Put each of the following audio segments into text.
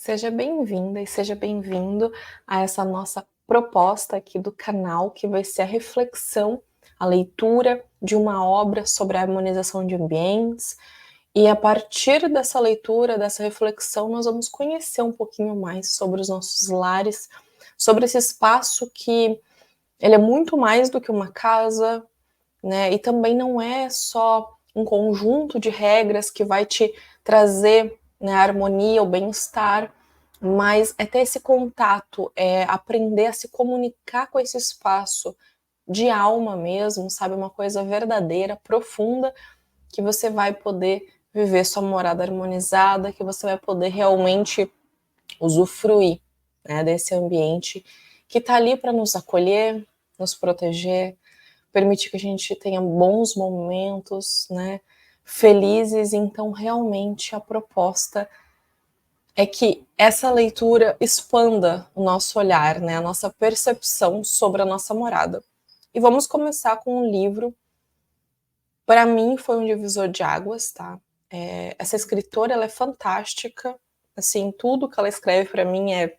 Seja bem-vinda e seja bem-vindo a essa nossa proposta aqui do canal, que vai ser a reflexão, a leitura de uma obra sobre a harmonização de ambientes. E a partir dessa leitura, dessa reflexão, nós vamos conhecer um pouquinho mais sobre os nossos lares, sobre esse espaço que ele é muito mais do que uma casa, né? E também não é só um conjunto de regras que vai te trazer, né, a harmonia, o bem-estar, mas é ter esse contato, é aprender a se comunicar com esse espaço de alma mesmo, sabe? Uma coisa verdadeira, profunda, que você vai poder viver sua morada harmonizada, que você vai poder realmente usufruir, né, desse ambiente que está ali para nos acolher, nos proteger, permitir que a gente tenha bons momentos, né, felizes. Então, realmente, a proposta é que essa leitura expanda o nosso olhar, né, a nossa percepção sobre a nossa morada. E vamos começar com um livro, para mim foi um divisor de águas, tá? Essa escritora, ela é fantástica, assim, tudo que ela escreve para mim é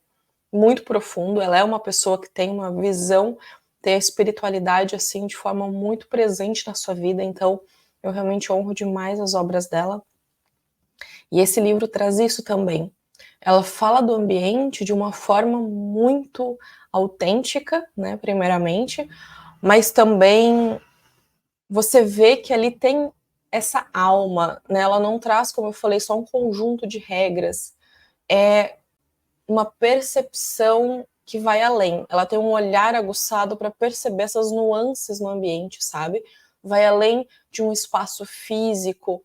muito profundo, ela é uma pessoa que tem uma visão, tem a espiritualidade, assim, de forma muito presente na sua vida, então eu realmente honro demais as obras dela. E esse livro traz isso também. Ela fala do ambiente de uma forma muito autêntica, né, primeiramente, mas também você vê que ali tem essa alma, né? Ela não traz, como eu falei, só um conjunto de regras, é uma percepção que vai além. Ela tem um olhar aguçado para perceber essas nuances no ambiente, sabe? Vai além de um espaço físico.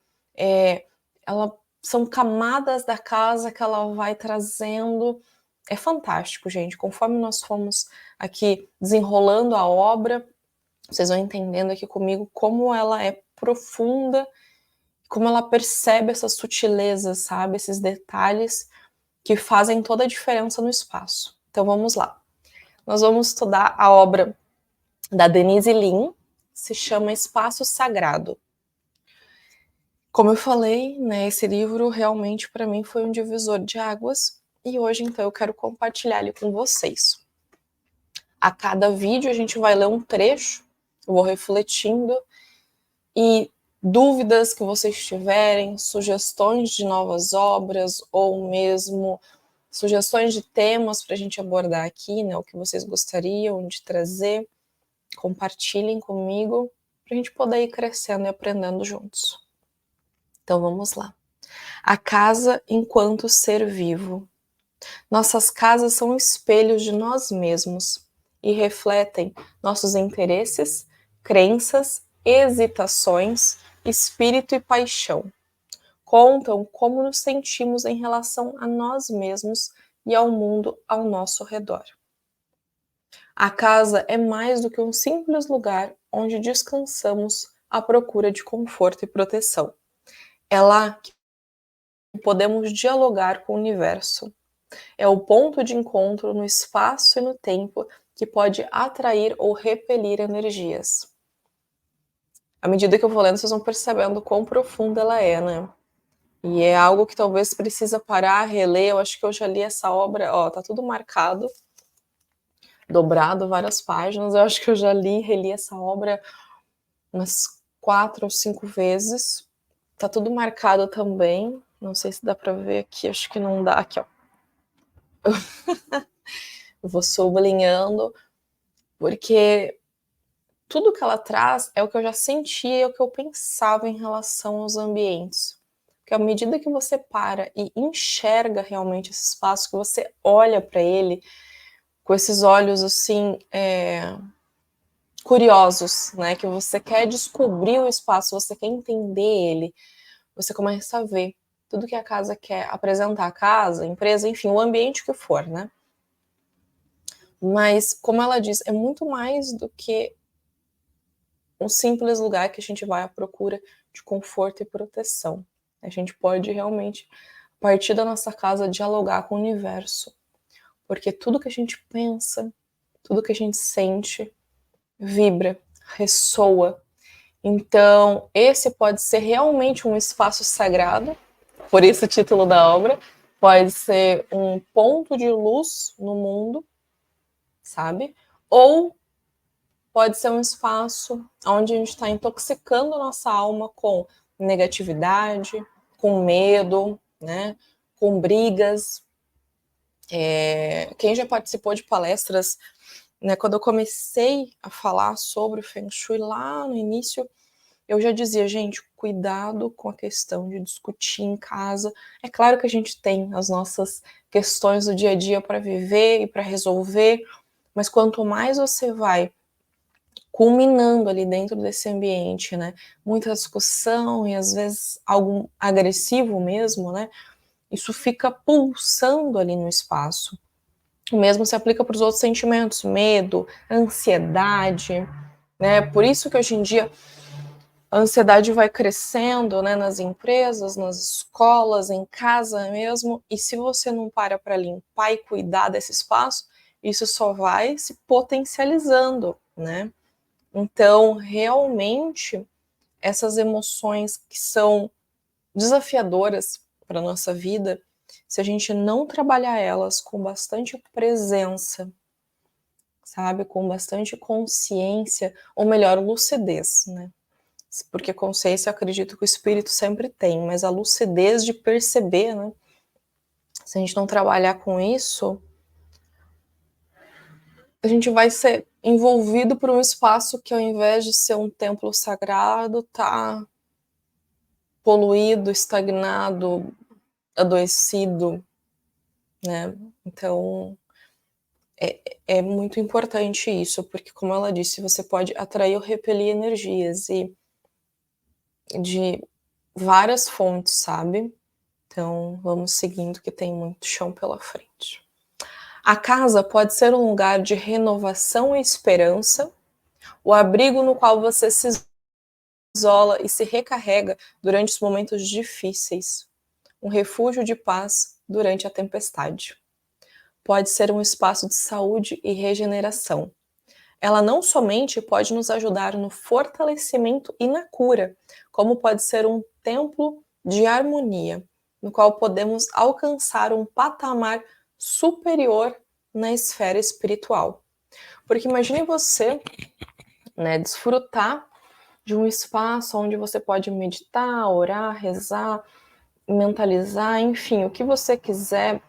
Ela são camadas da casa que ela vai trazendo. É fantástico, gente. Conforme nós fomos aqui desenrolando a obra, vocês vão entendendo aqui comigo como ela é profunda, como ela percebe essas sutilezas, sabe? Esses detalhes que fazem toda a diferença no espaço. Então vamos lá. Nós vamos estudar a obra da Denise Lin, se chama Espaço Sagrado. Como eu falei, né, esse livro realmente para mim foi um divisor de águas e hoje então eu quero compartilhar ele com vocês. A cada vídeo a gente vai ler um trecho, eu vou refletindo e dúvidas que vocês tiverem, sugestões de novas obras ou mesmo sugestões de temas para a gente abordar aqui, né, o que vocês gostariam de trazer, compartilhem comigo para a gente poder ir crescendo e aprendendo juntos. Então vamos lá. A casa enquanto ser vivo. Nossas casas são espelhos de nós mesmos e refletem nossos interesses, crenças, hesitações, espírito e paixão. Contam como nos sentimos em relação a nós mesmos e ao mundo ao nosso redor. A casa é mais do que um simples lugar onde descansamos à procura de conforto e proteção. É lá que podemos dialogar com o universo. É o ponto de encontro no espaço e no tempo que pode atrair ou repelir energias. À medida que eu vou lendo, vocês vão percebendo quão profunda ela é, né? E é algo que talvez precisa parar, reler. Eu acho que eu já li essa obra, ó, tá tudo marcado, dobrado, várias páginas. Eu acho que eu já li e reli essa obra umas 4 ou 5 vezes. Tá tudo marcado também. Não sei se dá pra ver aqui, acho que não dá. Aqui, ó. Eu vou sublinhando, porque tudo que ela traz é o que eu já sentia, é o que eu pensava em relação aos ambientes. Porque à medida que você para e enxerga realmente esse espaço, que você olha para ele com esses olhos assim, curiosos, né? Que você quer descobrir o espaço, você quer entender ele, você começa a ver tudo que a casa quer apresentar, a casa, a empresa, enfim, o ambiente que for, né? Mas, como ela diz, é muito mais do que um simples lugar que a gente vai à procura de conforto e proteção. A gente pode realmente, a partir da nossa casa, dialogar com o universo. Porque tudo que a gente pensa, tudo que a gente sente, vibra, ressoa. Então, esse pode ser realmente um espaço sagrado, por isso o título da obra, pode ser um ponto de luz no mundo, sabe? Ou pode ser um espaço onde a gente está intoxicando a nossa alma com negatividade, com medo, né? Com brigas. Quem já participou de palestras, né? Quando eu comecei a falar sobre o Feng Shui lá no início, eu já dizia, gente, cuidado com a questão de discutir em casa. É claro que a gente tem as nossas questões do dia a dia para viver e para resolver, mas quanto mais você vai culminando ali dentro desse ambiente, né, muita discussão e às vezes algo agressivo mesmo, né, isso fica pulsando ali no espaço. O mesmo se aplica para os outros sentimentos, medo, ansiedade, né, por isso que hoje em dia a ansiedade vai crescendo, né, nas empresas, nas escolas, em casa mesmo, e se você não para limpar e cuidar desse espaço, isso só vai se potencializando, né? Então, realmente, essas emoções que são desafiadoras para a nossa vida, se a gente não trabalhar elas com bastante presença, sabe, com bastante consciência, ou melhor, lucidez, né? Porque consciência eu acredito que o espírito sempre tem, mas a lucidez de perceber, né? Se a gente não trabalhar com isso, a gente vai ser envolvido por um espaço que, ao invés de ser um templo sagrado, tá poluído, estagnado, adoecido, né? Então, é muito importante isso, porque, como ela disse, você pode atrair ou repelir energias e de várias fontes, sabe? Então, vamos seguindo que tem muito chão pela frente. A casa pode ser um lugar de renovação e esperança, o abrigo no qual você se isola e se recarrega durante os momentos difíceis, um refúgio de paz durante a tempestade. Pode ser um espaço de saúde e regeneração. Ela não somente pode nos ajudar no fortalecimento e na cura, como pode ser um templo de harmonia, no qual podemos alcançar um patamar superior na esfera espiritual. Porque imagine você, né, desfrutar de um espaço onde você pode meditar, orar, rezar, mentalizar, enfim, o que você quiser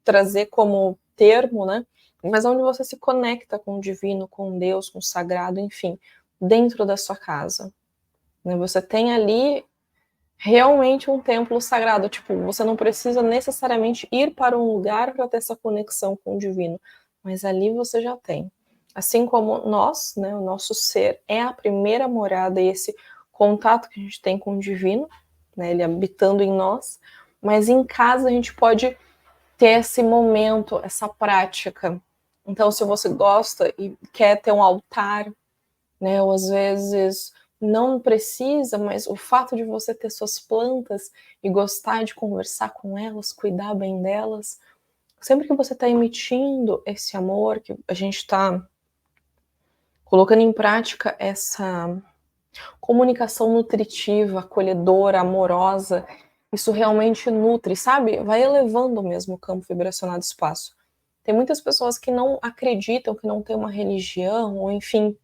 trazer como termo, né? Mas onde você se conecta com o divino, com Deus, com o sagrado, enfim, dentro da sua casa. Né? Você tem ali realmente um templo sagrado. Tipo, você não precisa necessariamente ir para um lugar para ter essa conexão com o divino, mas ali você já tem. Assim como nós, né, o nosso ser é a primeira morada e esse contato que a gente tem com o divino, né, ele habitando em nós, mas em casa a gente pode ter esse momento, essa prática. Então, se você gosta e quer ter um altar, né, ou às vezes não precisa, mas o fato de você ter suas plantas e gostar de conversar com elas, cuidar bem delas, sempre que você está emitindo esse amor, que a gente está colocando em prática essa comunicação nutritiva, acolhedora, amorosa, isso realmente nutre, sabe? Vai elevando mesmo o campo vibracional do espaço. Tem muitas pessoas que não acreditam, que não têm uma religião, ou enfim,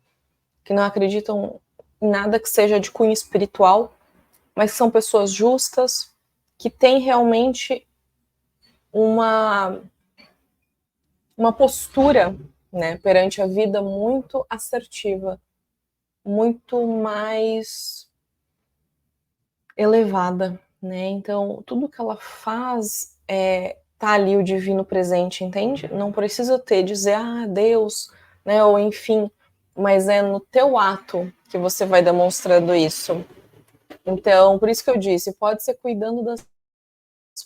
que não acreditam em nada que seja de cunho espiritual, mas são pessoas justas, que têm realmente uma postura, né, perante a vida muito assertiva, muito mais elevada, né? Então, tudo que ela faz tá ali o divino presente, entende? Não precisa dizer, Deus, né? Ou enfim, mas é no teu ato que você vai demonstrando isso. Então, por isso que eu disse, pode ser cuidando das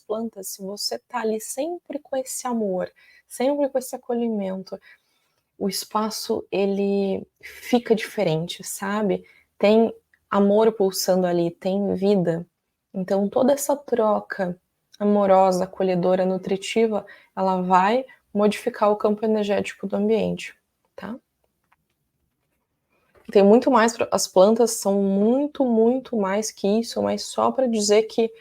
plantas, se você tá ali sempre com esse amor, sempre com esse acolhimento, o espaço ele fica diferente, sabe? Tem amor pulsando ali, tem vida. Então toda essa troca amorosa, acolhedora, nutritiva, ela vai modificar o campo energético do ambiente, tá? Tem muito mais, as plantas são muito, muito mais que isso, mas só para dizer que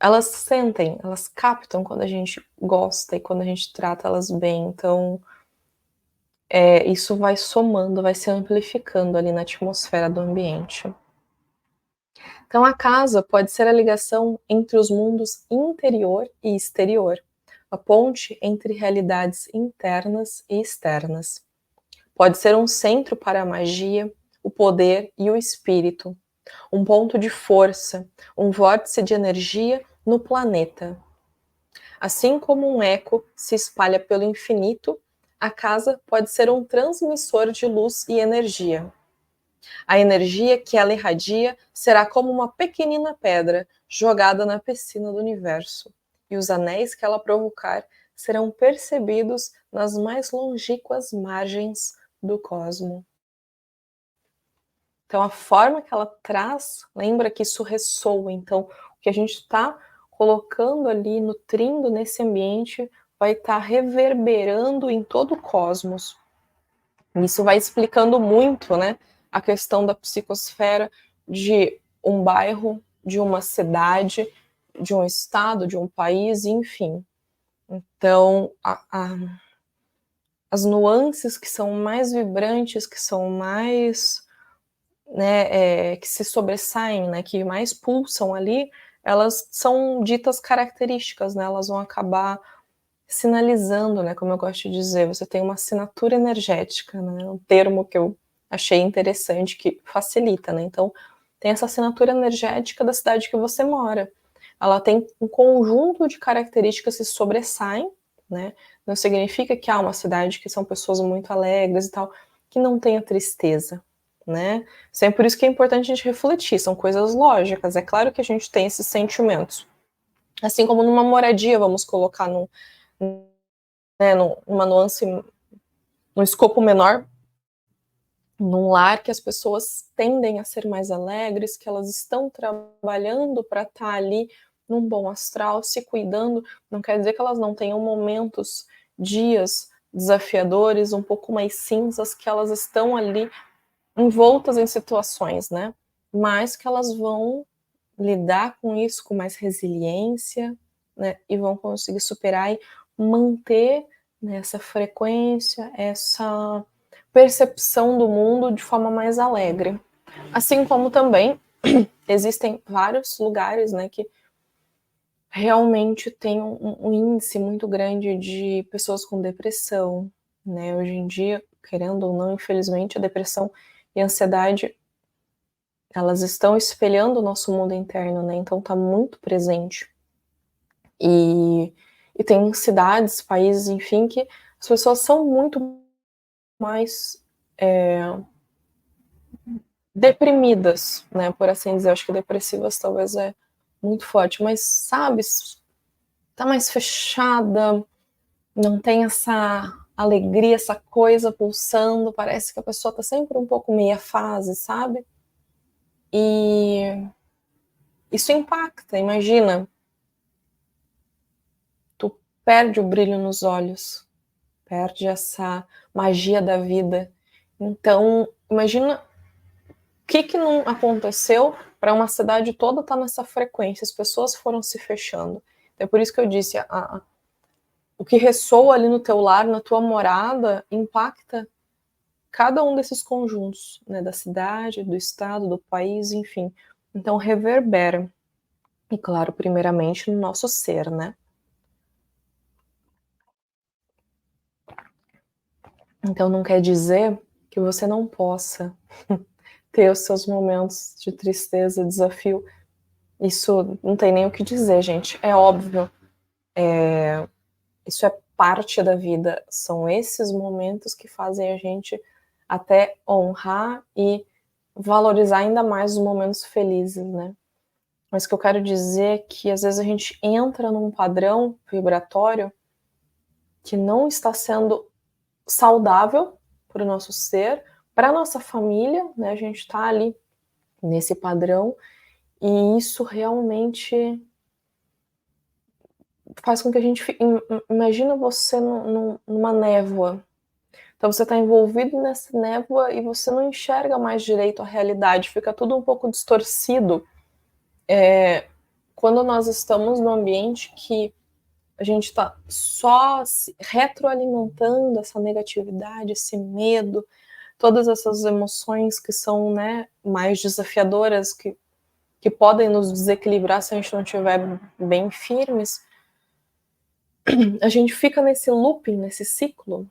elas sentem, elas captam quando a gente gosta e quando a gente trata elas bem, então, isso vai somando, vai se amplificando ali na atmosfera do ambiente. Então a casa pode ser a ligação entre os mundos interior e exterior, a ponte entre realidades internas e externas. Pode ser um centro para a magia, o poder e o espírito, um ponto de força, um vórtice de energia no planeta. Assim como um eco se espalha pelo infinito, a casa pode ser um transmissor de luz e energia. A energia que ela irradia será como uma pequenina pedra jogada na piscina do universo, e os anéis que ela provocar serão percebidos nas mais longínquas margens do cosmo. Então, a forma que ela traz, lembra que isso ressoa. Então, o que a gente está colocando ali, nutrindo nesse ambiente, vai estar reverberando em todo o cosmos. Isso vai explicando muito, né, a questão da psicosfera de um bairro, de uma cidade, de um estado, de um país, enfim. Então, as nuances que são mais vibrantes, que são mais, né, que se sobressaem, né, que mais pulsam ali, elas são ditas características, né, elas vão acabar sinalizando, né, como eu gosto de dizer, você tem uma assinatura energética, né, um termo que eu achei interessante, que facilita, né, então tem essa assinatura energética da cidade que você mora. Ela tem um conjunto de características que se sobressaem, né, não significa que há uma cidade que são pessoas muito alegres e tal, que não tenha tristeza, né, sempre por isso que é importante a gente refletir, são coisas lógicas, é claro que a gente tem esses sentimentos, assim como numa moradia, vamos colocar né, numa nuance, num escopo menor, num lar que as pessoas tendem a ser mais alegres, que elas estão trabalhando para estar ali num bom astral, se cuidando, não quer dizer que elas não tenham momentos, dias desafiadores, um pouco mais cinzas, que elas estão ali envoltas em situações, né? Mas que elas vão lidar com isso com mais resiliência, né? E vão conseguir superar e manter, né, essa frequência, essa percepção do mundo de forma mais alegre. Assim como também existem vários lugares, né, que realmente tem um índice muito grande de pessoas com depressão, né? Hoje em dia, querendo ou não, infelizmente, a depressão e a ansiedade, elas estão espelhando o nosso mundo interno, né? Então tá muito presente. E tem cidades, países, enfim, que as pessoas são muito mais deprimidas, né? Por assim dizer. Eu acho que depressivas talvez é muito forte, mas sabe, tá mais fechada, não tem essa alegria, essa coisa pulsando, parece que a pessoa tá sempre um pouco meia fase, sabe? E isso impacta, imagina, tu perde o brilho nos olhos, perde essa magia da vida. Então, imagina o que não aconteceu para uma cidade toda estar nessa frequência, as pessoas foram se fechando. Então, é por isso que eu disse, o que ressoa ali no teu lar, na tua morada, impacta cada um desses conjuntos, né, da cidade, do estado, do país, enfim. Então, reverbera. E, claro, primeiramente no nosso ser, né? Então, não quer dizer que você não possa ter os seus momentos de tristeza, desafio. Isso não tem nem o que dizer, gente. É óbvio. Isso é parte da vida. São esses momentos que fazem a gente até honrar e valorizar ainda mais os momentos felizes, né? Mas o que eu quero dizer é que às vezes a gente entra num padrão vibratório que não está sendo saudável para o nosso ser, para a nossa família, né? A gente está ali nesse padrão e isso realmente faz com que a gente imagina você numa névoa. Então você está envolvido nessa névoa e você não enxerga mais direito a realidade, fica tudo um pouco distorcido, quando nós estamos num ambiente que a gente está só se retroalimentando essa negatividade, esse medo, todas essas emoções que são, né, mais desafiadoras, que podem nos desequilibrar se a gente não estiver bem firmes, a gente fica nesse looping, nesse ciclo.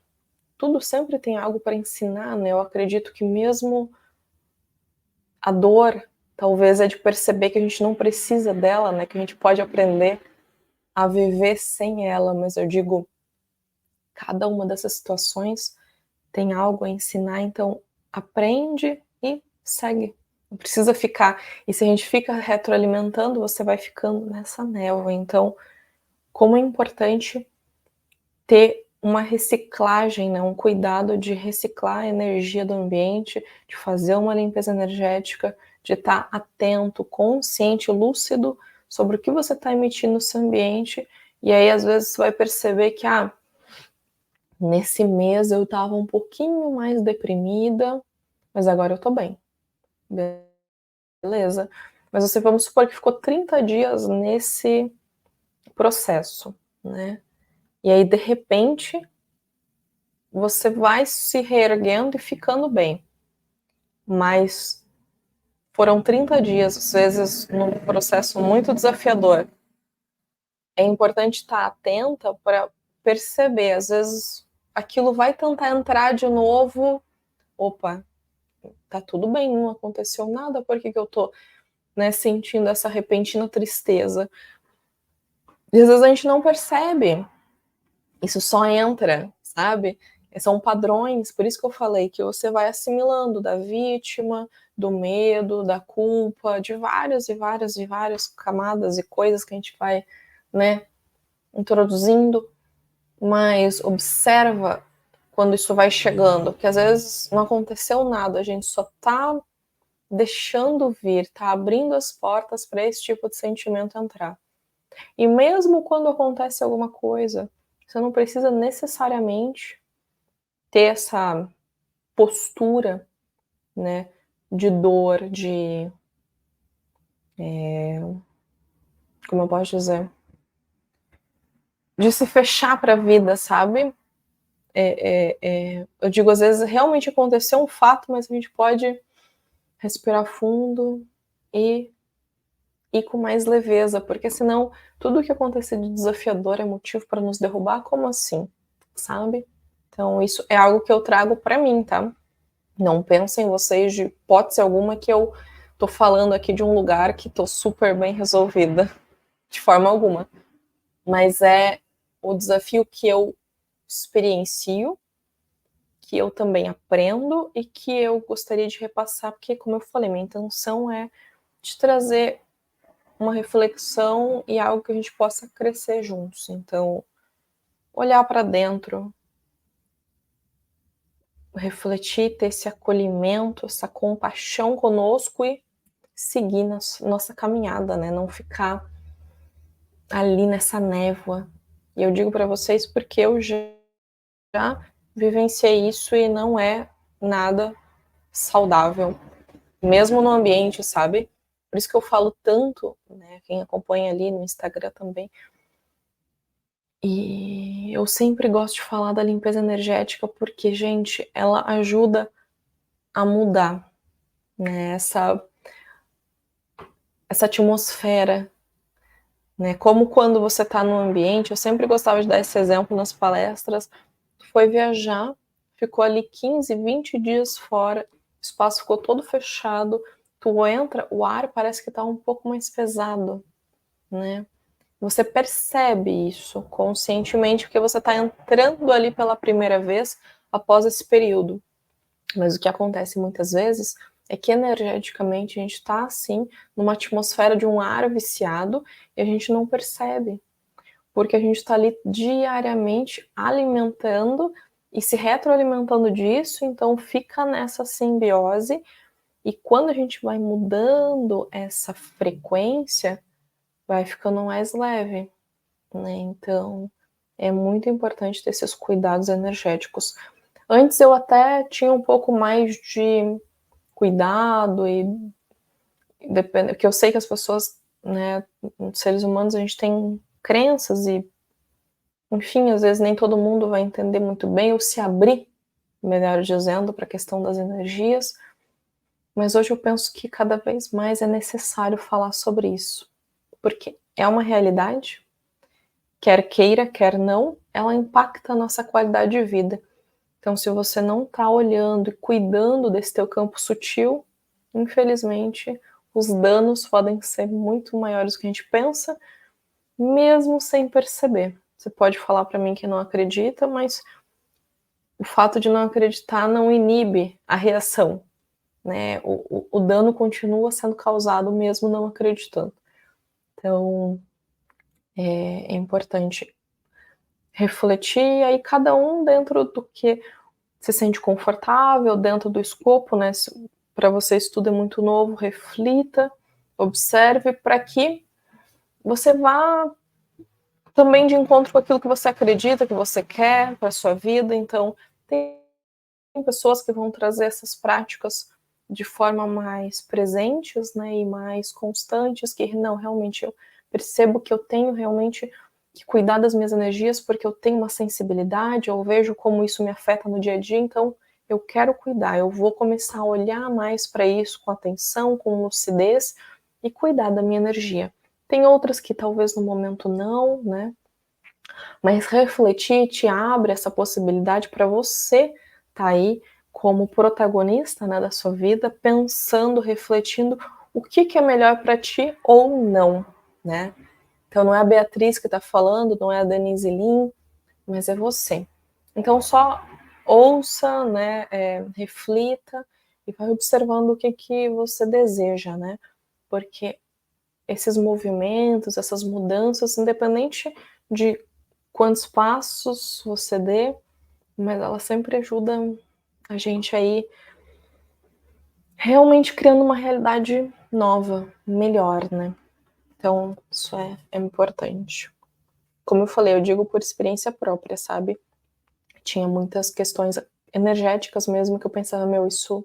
Tudo sempre tem algo para ensinar, né? Eu acredito que mesmo a dor, talvez é de perceber que a gente não precisa dela, né? Que a gente pode aprender a viver sem ela, mas eu digo, cada uma dessas situações tem algo a ensinar, então aprende e segue. Não precisa ficar. E se a gente fica retroalimentando, você vai ficando nessa névoa. Então, como é importante ter uma reciclagem, né, um cuidado de reciclar a energia do ambiente, de fazer uma limpeza energética, de estar atento, consciente, lúcido sobre o que você está emitindo no seu ambiente. E aí, às vezes, você vai perceber que, nesse mês eu estava um pouquinho mais deprimida, mas agora eu tô bem. Beleza. Mas você, vamos supor que ficou 30 dias nesse processo, né? E aí, de repente, você vai se reerguendo e ficando bem. Mas foram 30 dias, às vezes, num processo muito desafiador. É importante estar atenta para perceber. Às vezes, aquilo vai tentar entrar de novo. Opa, tá tudo bem, não aconteceu nada, por que eu tô, né, sentindo essa repentina tristeza? E às vezes a gente não percebe. Isso só entra, sabe? São padrões, por isso que eu falei que você vai assimilando da vítima, do medo, da culpa, de várias e várias e várias camadas e coisas que a gente vai, né, introduzindo, mas observa quando isso vai chegando, porque às vezes não aconteceu nada, a gente só tá deixando vir, tá abrindo as portas para esse tipo de sentimento entrar. E mesmo quando acontece alguma coisa, você não precisa necessariamente ter essa postura, né, de dor, de, como eu posso dizer, de se fechar para a vida, sabe? Eu digo, às vezes realmente aconteceu um fato, mas a gente pode respirar fundo e ir com mais leveza, porque senão tudo que acontecer de desafiador é motivo para nos derrubar, como assim? Sabe? Então isso é algo que eu trago para mim, tá? Não pensem vocês de hipótese alguma que eu tô falando aqui de um lugar que tô super bem resolvida, de forma alguma. Mas é o desafio que eu experiencio, que eu também aprendo e que eu gostaria de repassar, porque, como eu falei, minha intenção é de trazer uma reflexão e algo que a gente possa crescer juntos. Então, olhar para dentro, refletir, ter esse acolhimento, essa compaixão conosco e seguir nossa caminhada, né? Não ficar ali nessa névoa. E eu digo para vocês porque eu já vivenciei isso e não é nada saudável, mesmo no ambiente, sabe? Por isso que eu falo tanto, né? Quem acompanha ali no Instagram também. E eu sempre gosto de falar da limpeza energética porque, gente, ela ajuda a mudar, né? Essa atmosfera, né? Como quando você está no ambiente, eu sempre gostava de dar esse exemplo nas palestras, foi viajar, ficou ali 15, 20 dias fora, o espaço ficou todo fechado, tu entra, o ar parece que tá um pouco mais pesado, né? Você percebe isso conscientemente porque você está entrando ali pela primeira vez após esse período. Mas o que acontece muitas vezes é que energeticamente a gente está assim numa atmosfera de um ar viciado e a gente não percebe, porque a gente está ali diariamente alimentando e se retroalimentando disso, então fica nessa simbiose e quando a gente vai mudando essa frequência, vai ficando mais leve, né? Então é muito importante ter esses cuidados energéticos. Antes eu até tinha um pouco mais de cuidado e depende, porque eu sei que as pessoas né, seres humanos a gente tem crenças e, enfim, às vezes nem todo mundo vai entender muito bem ou se abrir, melhor dizendo, para a questão das energias, mas hoje eu penso que cada vez mais é necessário falar sobre isso, porque é uma realidade, quer queira, quer não, ela impacta a nossa qualidade de vida. Então, se você não está olhando e cuidando desse teu campo sutil, infelizmente, os danos podem ser muito maiores do que a gente pensa, mesmo sem perceber. Você pode falar para mim que não acredita, mas o fato de não acreditar não inibe a reação, né? O dano continua sendo causado mesmo não acreditando. Então, é importante refletir, e aí cada um dentro do que se sente confortável, dentro do escopo, né? Para vocês tudo é muito novo, reflita, observe, para que você vá também de encontro com aquilo que você acredita, que você quer para a sua vida. Então, tem pessoas que vão trazer essas práticas de forma mais presentes, né, e mais constantes, que não, realmente eu percebo que eu tenho realmente que cuidar das minhas energias porque eu tenho uma sensibilidade, eu vejo como isso me afeta no dia a dia, então eu quero cuidar, eu vou começar a olhar mais para isso com atenção, com lucidez e cuidar da minha energia. Tem outras que talvez no momento não, né? Mas refletir te abre essa possibilidade para você tá aí como protagonista, né, da sua vida, pensando, refletindo o que é melhor para ti ou não, né? Então não é a Beatriz que está falando, não é a Denise Lin, mas é você. Então só ouça, né, reflita e vai observando o que você deseja, né? Porque esses movimentos, essas mudanças, independente de quantos passos você dê, mas ela sempre ajuda a gente aí realmente criando uma realidade nova, melhor, né? Então, isso é importante. Como eu falei, eu digo por experiência própria, sabe? Tinha muitas questões energéticas mesmo que eu pensava, meu, isso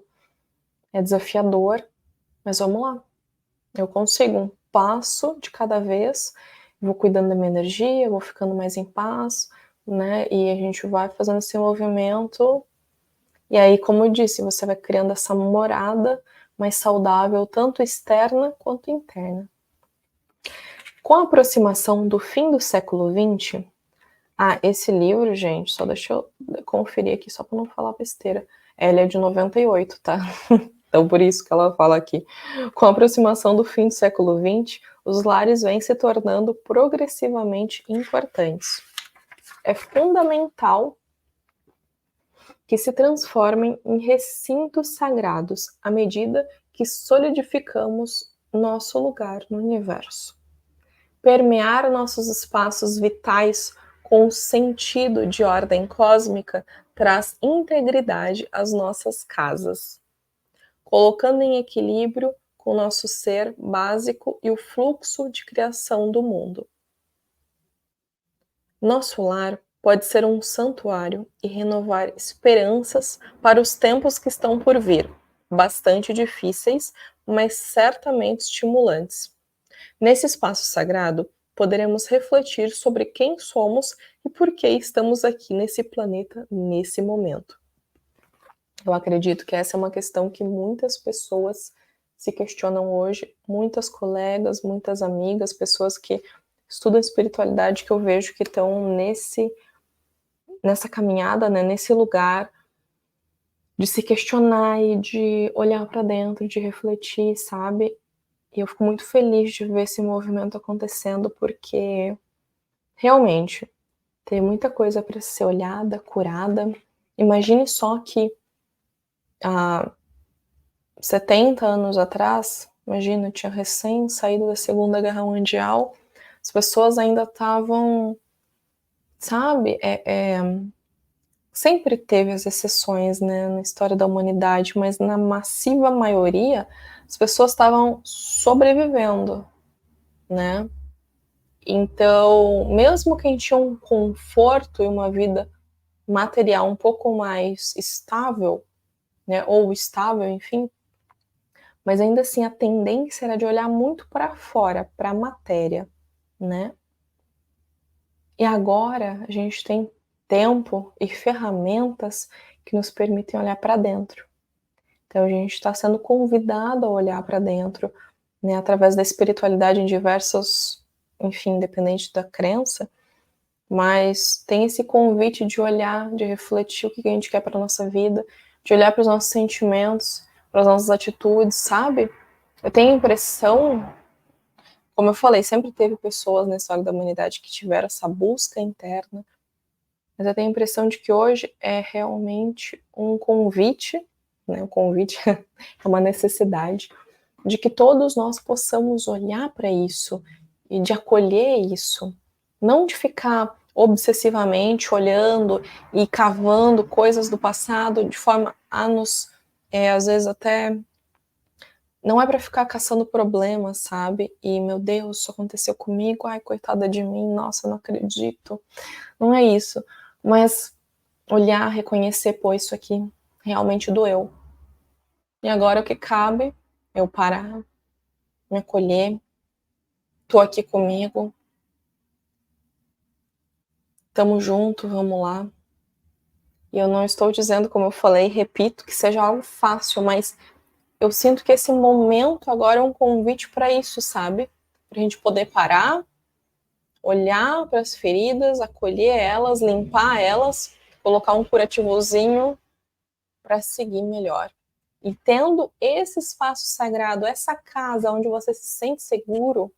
é desafiador, mas vamos lá. Eu consigo um passo de cada vez, vou cuidando da minha energia, vou ficando mais em paz, né? E a gente vai fazendo esse movimento. E aí, como eu disse, você vai criando essa morada mais saudável, tanto externa quanto interna. Com a aproximação do fim do século XX, esse livro, gente, só deixa eu conferir aqui, só para não falar besteira. Ele é de 98, tá? Então, por isso que ela fala aqui. Com a aproximação do fim do século XX, os lares vêm se tornando progressivamente importantes. É fundamental que se transformem em recintos sagrados à medida que solidificamos nosso lugar no universo. Permear nossos espaços vitais com o sentido de ordem cósmica traz integridade às nossas casas, colocando em equilíbrio com o nosso ser básico e o fluxo de criação do mundo. Nosso lar pode ser um santuário e renovar esperanças para os tempos que estão por vir, bastante difíceis, mas certamente estimulantes. Nesse espaço sagrado, poderemos refletir sobre quem somos e por que estamos aqui nesse planeta nesse momento. Eu acredito que essa é uma questão que muitas pessoas se questionam hoje, muitas colegas, muitas amigas, pessoas que estudam espiritualidade que eu vejo que estão nessa caminhada, né, nesse lugar de se questionar e de olhar para dentro, de refletir, sabe? E eu fico muito feliz de ver esse movimento acontecendo, porque realmente tem muita coisa para ser olhada, curada. Imagine só que há 70 anos atrás, imagina, tinha recém saído da Segunda Guerra Mundial, as pessoas ainda estavam, sabe, sempre teve as exceções, né, na história da humanidade, mas na massiva maioria, as pessoas estavam sobrevivendo, né? Então, mesmo quem tinha um conforto e uma vida material um pouco mais estável, né, ou estável, enfim, mas ainda assim a tendência era de olhar muito para fora, para a matéria, né. E agora a gente tem tempo e ferramentas que nos permitem olhar para dentro. Então a gente está sendo convidado a olhar para dentro, né, através da espiritualidade em diversos, enfim, independente da crença, mas tem esse convite de olhar, de refletir o que a gente quer para nossa vida, de olhar para os nossos sentimentos, para as nossas atitudes, sabe? Eu tenho a impressão, como eu falei, sempre teve pessoas na história da humanidade que tiveram essa busca interna, mas eu tenho a impressão de que hoje é realmente um convite, né? Um convite é uma necessidade de que todos nós possamos olhar para isso e de acolher isso, não de ficar obsessivamente olhando e cavando coisas do passado de forma a nos, às vezes até não é para ficar caçando problemas, sabe? E meu Deus, isso aconteceu comigo, ai, coitada de mim, nossa, não acredito. Não é isso, mas olhar, reconhecer, pô, isso aqui realmente doeu. E agora o que cabe é eu parar, me acolher, tô aqui comigo, tamo junto, vamos lá. E eu não estou dizendo, como eu falei, repito, que seja algo fácil, mas eu sinto que esse momento agora é um convite para isso, sabe? Pra gente poder parar, olhar para as feridas, acolher elas, limpar elas, colocar um curativozinho para seguir melhor. E tendo esse espaço sagrado, essa casa onde você se sente seguro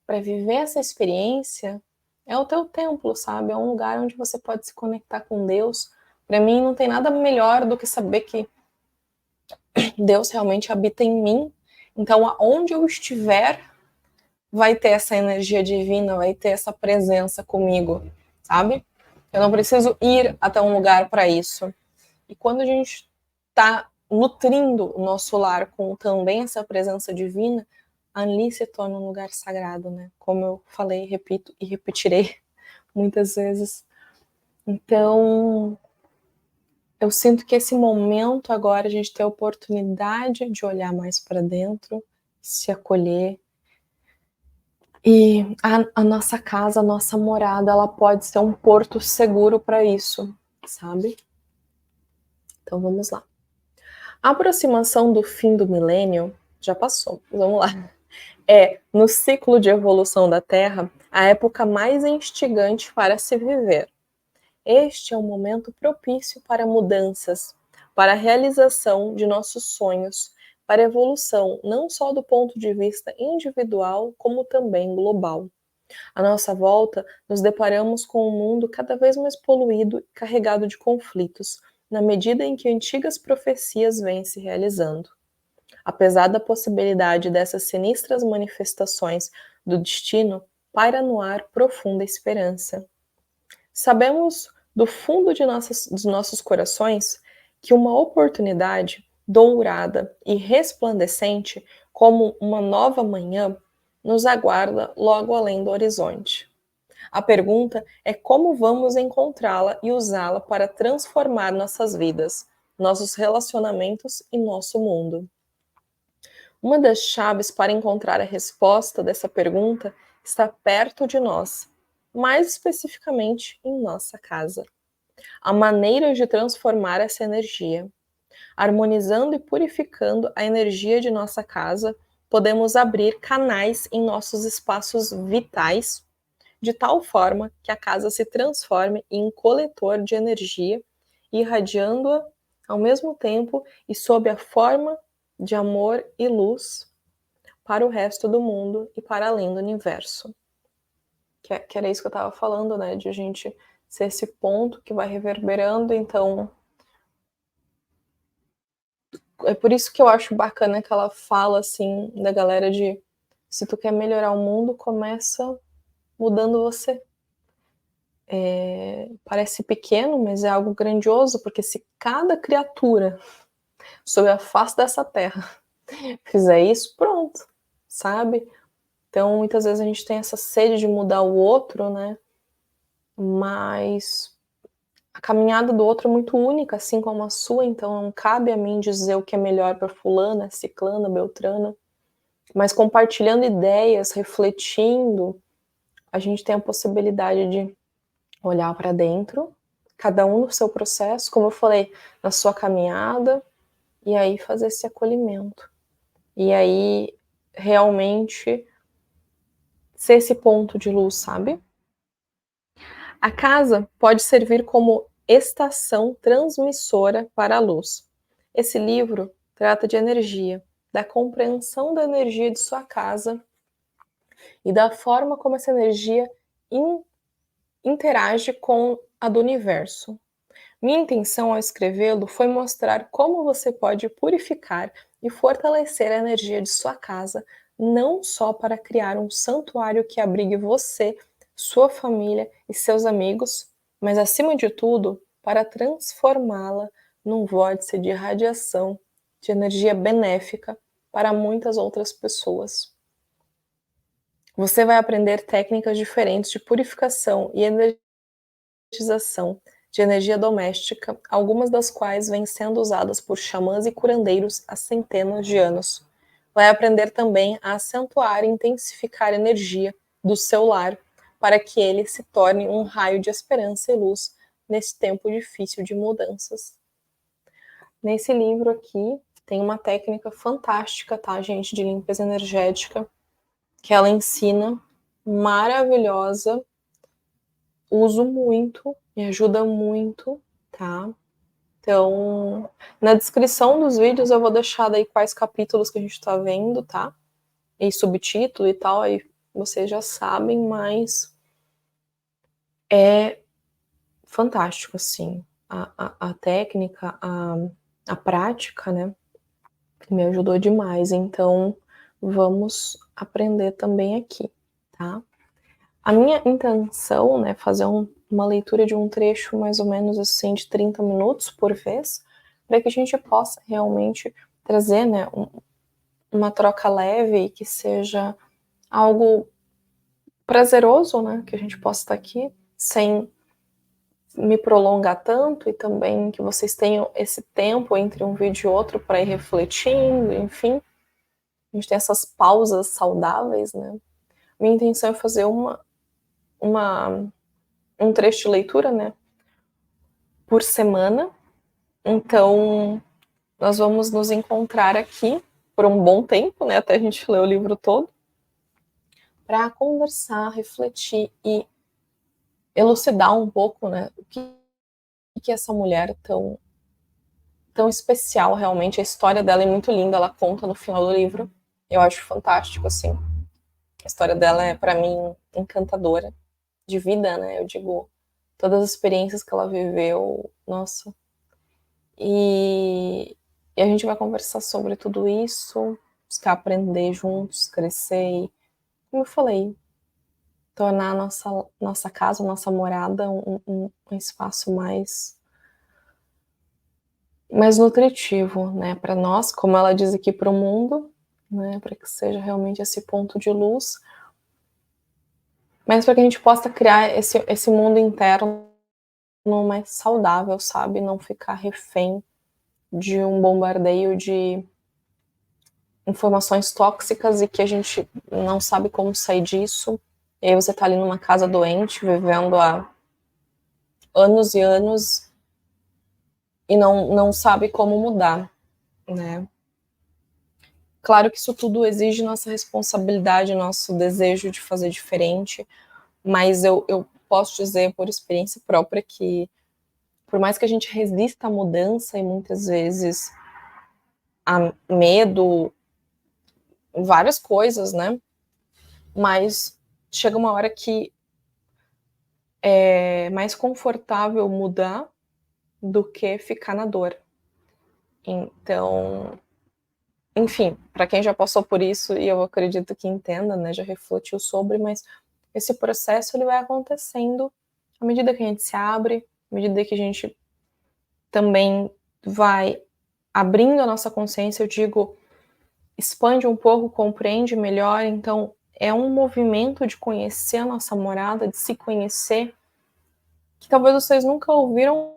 para viver essa experiência, é o teu templo, sabe? É um lugar onde você pode se conectar com Deus. Para mim não tem nada melhor do que saber que Deus realmente habita em mim. Então, aonde eu estiver, vai ter essa energia divina, vai ter essa presença comigo, sabe? Eu não preciso ir até um lugar para isso. E quando a gente está nutrindo o nosso lar com também essa presença divina, ali se torna um lugar sagrado, né? Como eu falei, repito e repetirei muitas vezes. Então, eu sinto que esse momento agora a gente tem a oportunidade de olhar mais para dentro, se acolher. E a nossa casa, a nossa morada, ela pode ser um porto seguro para isso, sabe? Então vamos lá. A aproximação do fim do milênio já passou, vamos lá. É, no ciclo de evolução da Terra, a época mais instigante para se viver. Este é um momento propício para mudanças, para a realização de nossos sonhos, para a evolução não só do ponto de vista individual, como também global. À nossa volta, nos deparamos com um mundo cada vez mais poluído e carregado de conflitos, na medida em que antigas profecias vêm se realizando. Apesar da possibilidade dessas sinistras manifestações do destino, paira no ar profunda esperança. Sabemos do fundo dos nossos corações que uma oportunidade dourada e resplandecente, como uma nova manhã, nos aguarda logo além do horizonte. A pergunta é como vamos encontrá-la e usá-la para transformar nossas vidas, nossos relacionamentos e nosso mundo. Uma das chaves para encontrar a resposta dessa pergunta está perto de nós, mais especificamente em nossa casa. Há maneiras de transformar essa energia. Harmonizando e purificando a energia de nossa casa, podemos abrir canais em nossos espaços vitais, de tal forma que a casa se transforme em coletor de energia, irradiando-a ao mesmo tempo e sob a forma de amor e luz para o resto do mundo e para além do universo. Que era isso que eu estava falando, né? De a gente ser esse ponto que vai reverberando. Então, é por isso que eu acho bacana que ela fala, assim, da galera de se tu quer melhorar o mundo, começa mudando você. Parece pequeno, mas é algo grandioso, porque se cada criatura sobre a face dessa terra fizer isso, pronto, sabe? Então, muitas vezes a gente tem essa sede de mudar o outro, né? Mas A caminhada do outro é muito única, assim como a sua, então não cabe a mim dizer o que é melhor para fulana, ciclana, beltrana, mas compartilhando ideias, refletindo, a gente tem a possibilidade de olhar para dentro, cada um no seu processo, como eu falei, na sua caminhada, e aí fazer esse acolhimento. E aí realmente ser esse ponto de luz, sabe? A casa pode servir como estação transmissora para a luz. Esse livro trata de energia, da compreensão da energia de sua casa e da forma como essa energia interage com a do universo. Minha intenção ao escrevê-lo foi mostrar como você pode purificar e fortalecer a energia de sua casa, não só para criar um santuário que abrigue você, sua família e seus amigos, mas acima de tudo, para transformá-la num vórtice de radiação, de energia benéfica para muitas outras pessoas. Você vai aprender técnicas diferentes de purificação e energização de energia doméstica, algumas das quais vêm sendo usadas por xamãs e curandeiros há centenas de anos. Vai aprender também a acentuar e intensificar a energia do seu lar, para que ele se torne um raio de esperança e luz nesse tempo difícil de mudanças. Nesse livro aqui tem uma técnica fantástica, tá, gente, de limpeza energética, que ela ensina, maravilhosa, uso muito, me ajuda muito, tá? Então, na descrição dos vídeos eu vou deixar daí quais capítulos que a gente tá vendo, tá? E subtítulo e tal, aí vocês já sabem, mas é fantástico, assim, a técnica, a prática, né? Me ajudou demais, então vamos aprender também aqui, tá? A minha intenção, né, fazer uma leitura de um trecho mais ou menos assim de 30 minutos por vez, para que a gente possa realmente trazer, né, uma troca leve e que seja algo prazeroso, né, que a gente possa estar aqui sem me prolongar tanto e também que vocês tenham esse tempo entre um vídeo e outro para ir refletindo, enfim. A gente tem essas pausas saudáveis, né? Minha intenção é fazer um trecho de leitura, né, por semana. Então, nós vamos nos encontrar aqui por um bom tempo, né, até a gente ler o livro todo, para conversar, refletir e elucidar um pouco, né, o que essa mulher tão especial realmente. A história dela é muito linda, ela conta no final do livro. Eu acho fantástico, assim. A história dela é, para mim, encantadora. De vida, né, eu digo, todas as experiências que ela viveu, nossa. E a gente vai conversar sobre tudo isso, buscar aprender juntos, crescer e, como eu falei, tornar a nossa casa, nossa morada um espaço mais nutritivo, né, para nós, como ela diz aqui, para o mundo, né, para que seja realmente esse ponto de luz, mas para que a gente possa criar esse mundo interno mais saudável, sabe, não ficar refém de um bombardeio de informações tóxicas e que a gente não sabe como sair disso. E aí você tá ali numa casa doente, vivendo há anos e anos e não sabe como mudar, né? Claro que isso tudo exige nossa responsabilidade, nosso desejo de fazer diferente, mas eu posso dizer por experiência própria que, por mais que a gente resista à mudança e muitas vezes a medo, várias coisas, né? Mas chega uma hora que é mais confortável mudar do que ficar na dor. Então, enfim, para quem já passou por isso, e eu acredito que entenda, né, já refletiu sobre, mas esse processo ele vai acontecendo à medida que a gente se abre, à medida que a gente também vai abrindo a nossa consciência, eu digo, expande um pouco, compreende melhor, então é um movimento de conhecer a nossa morada, de se conhecer, que talvez vocês nunca ouviram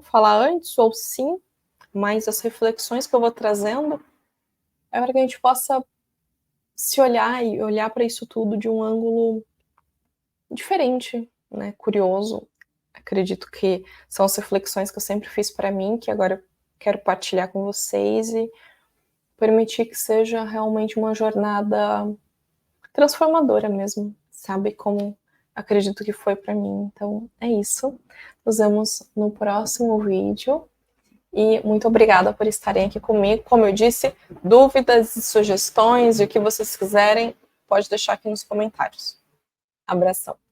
falar antes, ou sim, mas as reflexões que eu vou trazendo é para que a gente possa se olhar e olhar para isso tudo de um ângulo diferente, né, curioso. Acredito que são as reflexões que eu sempre fiz para mim, que agora eu quero partilhar com vocês e permitir que seja realmente uma jornada transformadora mesmo, sabe, como acredito que foi para mim. Então é isso, nos vemos no próximo vídeo e muito obrigada por estarem aqui comigo. Como eu disse, dúvidas e sugestões e o que vocês quiserem, pode deixar aqui nos comentários. Abração.